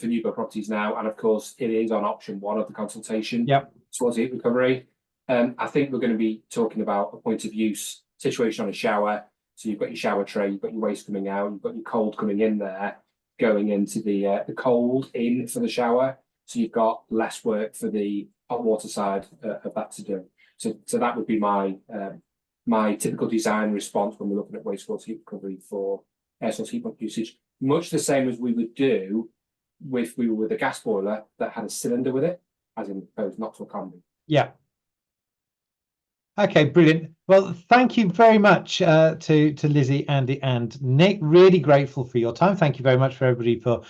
new build properties now, and of course it is on option 1 of the consultation. Yep. Wastewater heat recovery. I think we're going to be talking about a point of use situation on a shower. So you've got your shower tray, you've got your waste coming out, you've got your cold coming in there, going into the cold in for the shower. So you've got less work for the hot water side of that to do. So that would be my my typical design response when we're looking at wastewater heat recovery for air source heat pump usage. Much the same as we would do if we were with a gas boiler that had a cylinder with it, as in opposed not to a combi. Yeah. Okay, brilliant. Well, thank you very much to Lizzie, Andy, and Nick. Really grateful for your time. Thank you very much for everybody for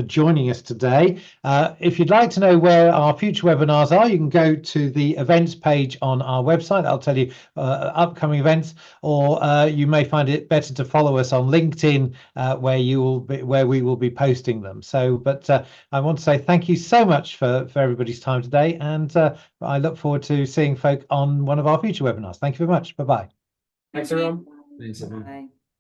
joining us today. If you'd like to know where our future webinars are, you can go to the events page on our website. I'll tell you upcoming events, or you may find it better to follow us on LinkedIn, where we will be posting them. So, but I want to say thank you so much for everybody's time today, and I look forward to seeing folk on one of our future webinars. Thank you very much. Bye-bye. Thanks, everyone. Thanks, everyone. Bye.